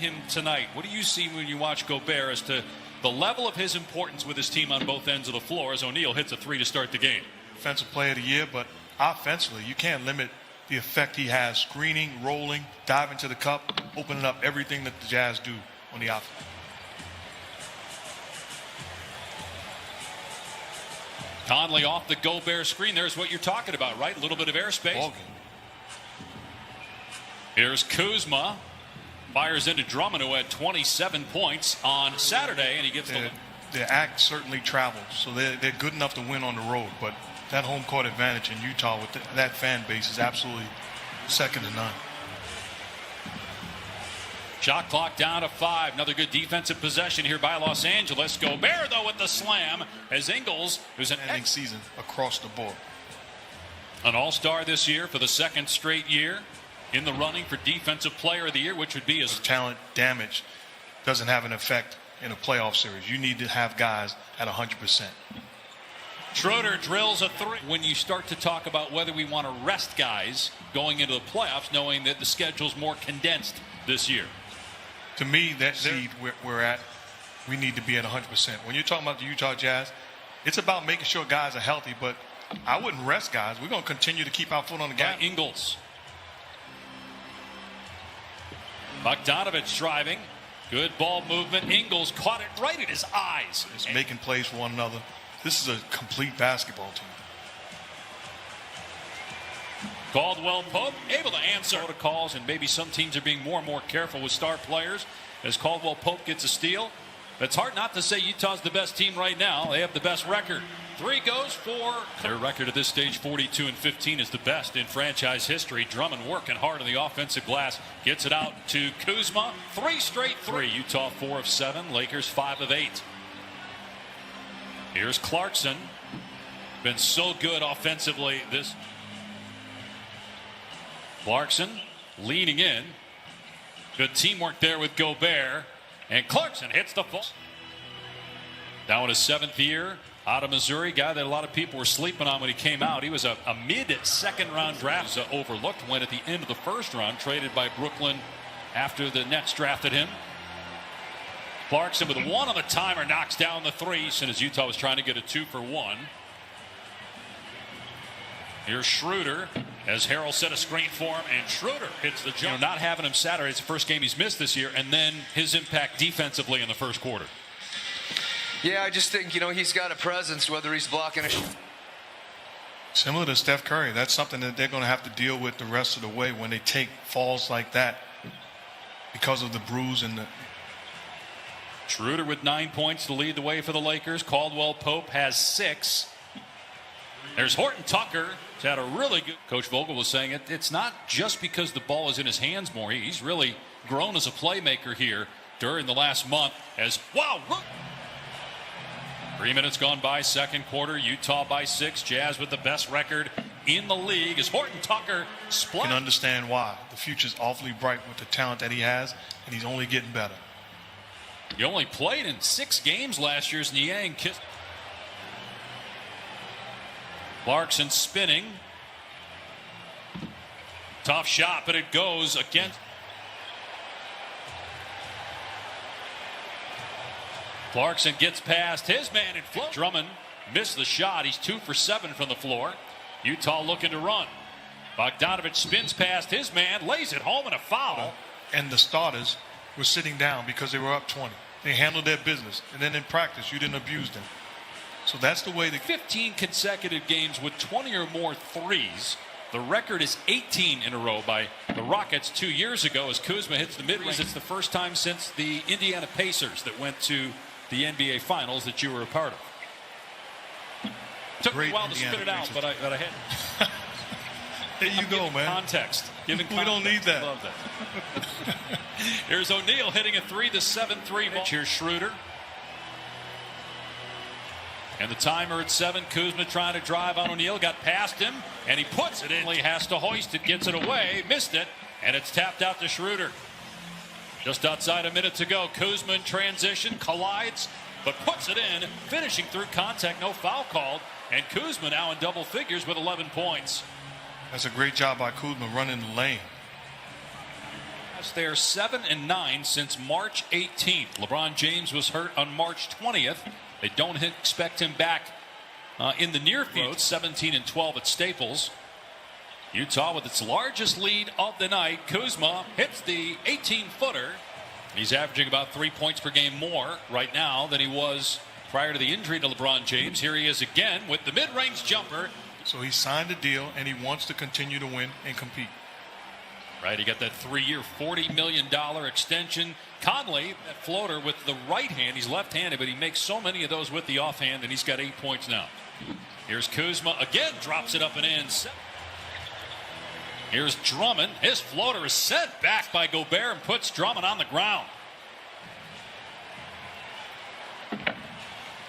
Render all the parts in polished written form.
him tonight? What do you see when you watch Gobert as to the level of his importance with his team on both ends of the floor as O'Neal hits a three to start the game? Defensive player of the year, but offensively, you can't limit the effect he has. Screening, rolling, diving to the cup, opening up everything that the Jazz do on the offense. Conley off the Gobert screen. There's what you're talking about, right? A little bit of airspace. Here's Kuzma. Fires into Drummond, who had 27 points on Saturday, and he gets their act certainly travels, so they're good enough to win on the road. But that home court advantage in Utah with that fan base is absolutely second to none. Shot clock down to 5. Another good defensive possession here by Los Angeles. Gobert, though, with the slam as Ingles, who's an ending season across the board. An all-star this year for the second straight year. In the running for Defensive Player of the Year, which would be his talent damage doesn't have an effect in a playoff series. You need to have guys at 100%. Schroeder drills a three. When you start to talk about whether we want to rest guys going into the playoffs, knowing that the schedule's more condensed this year. To me, that seed we're at, we need to be at 100%. When you're talking about the Utah Jazz, it's about making sure guys are healthy, but I wouldn't rest guys. We're going to continue to keep our foot on the gas. Ingles. Bogdanovich driving. Good ball movement. Ingles caught it right in his eyes. It's making plays for one another. This is a complete basketball team. Caldwell Pope able to answer calls, and maybe some teams are being more and more careful with star players as Caldwell Pope gets a steal. It's hard not to say Utah's the best team right now. They have the best record. 3 goes for their record at this stage. 42-15 is the best in franchise history. Drummond working hard on the offensive glass. Gets it out to Kuzma. 3 straight 3. Utah 4 of 7. Lakers 5 of 8. Here's Clarkson. Been so good offensively this. Clarkson leaning in. Good teamwork there with Gobert. And Clarkson hits the ball. Now in his 7th year out of Missouri, guy that a lot of people were sleeping on when he came out. He was a mid-second round draft. Overlooked, went at the end of the first round, traded by Brooklyn after the Nets drafted him. Clarkson with 1 on the timer knocks down the 3, and as Utah was trying to get a 2 for 1. Here's Schroeder as Harrell set a screen for him, and Schroeder hits the jump. Not having him Saturday, it's the first game he's missed this year, and then his impact defensively in the first quarter. Yeah, I just think, he's got a presence, whether he's blocking a shot. Similar to Steph Curry, that's something that they're going to have to deal with the rest of the way when they take falls like that because of the bruise and the. Schroeder with 9 points to lead the way for the Lakers. Caldwell Pope has 6. There's Horton Tucker. He's had a really good. Coach Vogel was saying it's not just because the ball is in his hands more. He's really grown as a playmaker here during the last month. As 3 minutes gone by, second quarter. Utah by 6. Jazz with the best record in the league as Horton Tucker split. You can understand why. The future's awfully bright with the talent that he has, and he's only getting better. He only played in 6 games last year as Niang kissed. Clarkson spinning. Tough shot, but it goes against. Clarkson gets past his man and float. Drummond missed the shot. He's 2 for 7 from the floor. Utah looking to run. Bogdanovich spins past his man, lays it home, and a foul. And the starters were sitting down because they were up 20. They handled their business. And then in practice, you didn't abuse them. So that's the way they. 15 consecutive games with 20 or more threes. The record is 18 in a row by the Rockets 2 years ago as Kuzma hits the mid-range. It's the first time since the Indiana Pacers that went to the NBA Finals that you were a part of. Took me a while to spit it out, but I had. There you go, man. Context. We don't need that. Love that. Here's O'Neal hitting a 3, the 7-3 ball. Here's Schroeder. And the timer at 7. Kuzma trying to drive on O'Neal. Got past him, and he puts it in. He has to hoist it, gets it away, missed it, and it's tapped out to Schroeder. Just outside a minute to go. Kuzma in transition, collides, but puts it in, finishing through contact. No foul called, and Kuzma now in double figures with 11 points. That's a great job by Kuzma running the lane. They're 7-9 since March 18th. LeBron James was hurt on March 20th. They don't expect him back in the near future. 17-12 at Staples. Utah with its largest lead of the night. Kuzma hits the 18-footer. He's averaging about 3 points per game more right now than he was prior to the injury to LeBron James. Here he is again with the mid-range jumper. So he signed a deal and he wants to continue to win and compete. Right, he got that 3-year, $40 million extension. Conley, that floater with the right hand. He's left-handed, but he makes so many of those with the offhand, and he's got 8 points now. Here's Kuzma again, drops it up and in. Here's Drummond. His floater is sent back by Gobert and puts Drummond on the ground.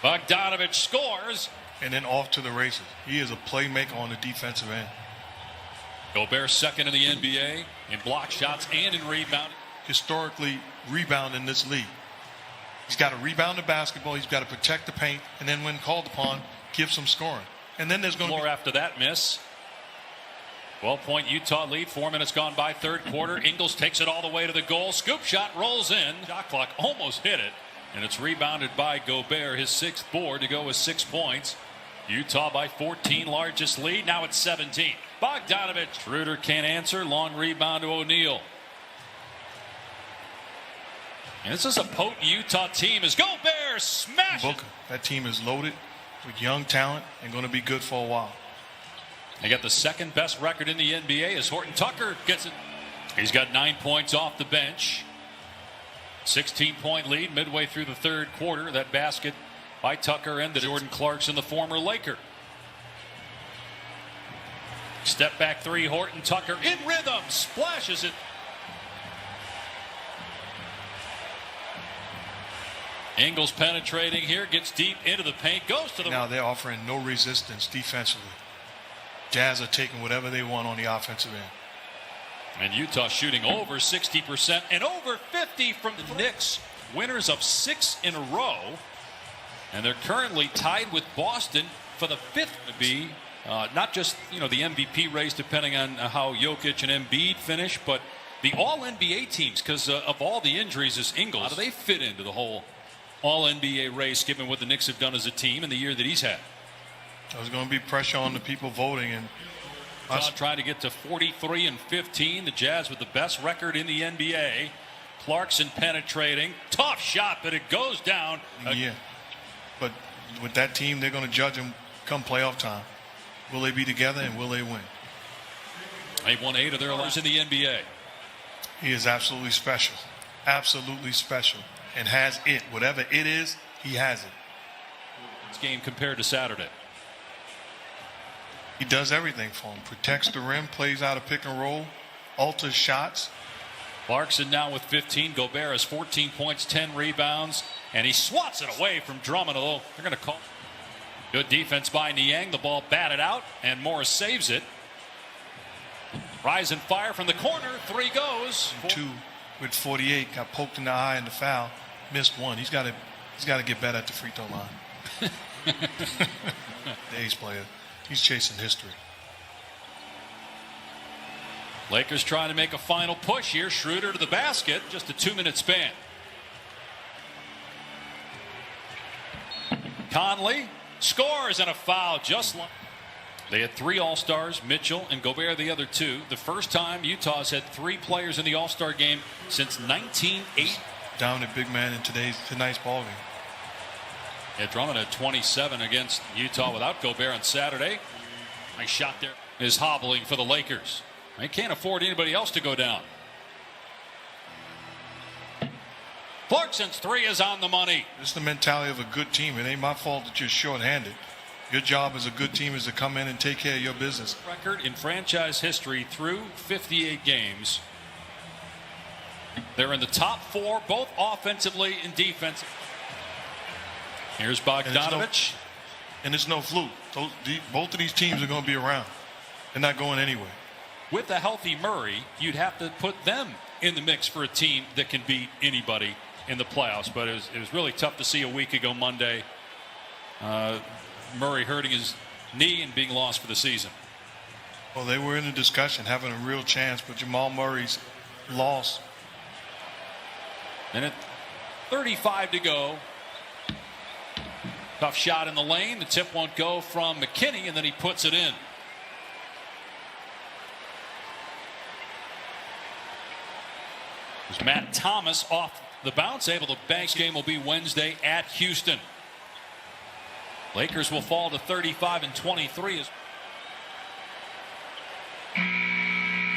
Bogdanovich scores. And then off to the races. He is a playmaker on the defensive end. Gobert second in the NBA in block shots and in rebound. Historically rebound in this league. He's got to rebound the basketball. He's got to protect the paint. And then when called upon, give some scoring. And then there's going to be... after that miss. 12-point Utah lead. 4 minutes gone by, third quarter. Ingles takes it all the way to the goal. Scoop shot rolls in. Shot clock almost hit it. And it's rebounded by Gobert, his 6th board to go with 6 points. Utah by 14, largest lead. Now it's 17. Bogdanovich. Schroeder can't answer. Long rebound to O'Neal. And this is a potent Utah team as Gobert smashes. That team is loaded with young talent and going to be good for a while. They got the second best record in the NBA as Horton Tucker gets it. He's got 9 points off the bench. 16-point lead midway through the third quarter. That basket by Tucker and the Jordan Clarkson, the former Laker. Step back three, Horton Tucker in rhythm, splashes it. Ingles penetrating here, gets deep into the paint, goes to the... Now they're offering no resistance defensively. Jazz are taking whatever they want on the offensive end. And Utah shooting over 60% and over 50 from the Knicks. Winners of 6 in a row. And they're currently tied with Boston for the 5th to be not just the MVP race depending on how Jokic and Embiid finish, but the all-NBA teams because of all the injuries is Ingles. How do they fit into the whole all-NBA race given what the Knicks have done as a team in the year that he's had? There's going to be pressure on the people voting, and trying to get to 43-15. The Jazz with the best record in the NBA. Clarkson penetrating, tough shot, but it goes down. Yeah, but with that team, they're going to judge them come playoff time. Will they be together and will they win? They've won 8 of their last in the NBA. He is absolutely special, and has it. Whatever it is, he has it. This game compared to Saturday. He does everything for him. Protects the rim, plays out a pick and roll, alters shots. Clarkson now with 15. Gobert has 14 points, 10 rebounds, and he swats it away from Drummond, although they're going to call. Good defense by Niang. The ball batted out, and Morris saves it. Rise and fire from the corner. 3 goes. 2 with 48. Got poked in the eye and the foul. Missed 1. He's got to get better at the free throw line. The ace player. He's chasing history. Lakers trying to make a final push here. Schroeder to the basket. Just a 2-minute span. Conley scores and a foul just like. They had 3 All-Stars, Mitchell and Gobert the other 2. The first time Utah's had 3 players in the All-Star game since 1980. Dominant big man in tonight's ball game. Yeah, Drummond had 27 against Utah without Gobert on Saturday. Nice shot there. Is hobbling for the Lakers. They can't afford anybody else to go down. Clarkson's 3 is on the money. This is the mentality of a good team. It ain't my fault that you're short-handed. Your job as a good team is to come in and take care of your business. Record in franchise history through 58 games. They're in the top 4, both offensively and defensively. Here's Bogdanovich. And it's no fluke. Both of these teams are going to be around. They're not going anywhere. With a healthy Murray, you'd have to put them in the mix for a team that can beat anybody in the playoffs. But it was really tough to see a week ago Monday. Murray hurting his knee and being lost for the season. Well, they were in a discussion, having a real chance, but Jamal Murray's loss And at 35 to go. Tough shot in the lane. The tip won't go from McKinney, and then he puts it in. There's Matt Thomas off the bounce, able to bank. Game will be Wednesday at Houston. Lakers will fall to 35-23.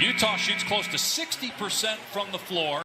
Utah shoots close to 60% from the floor.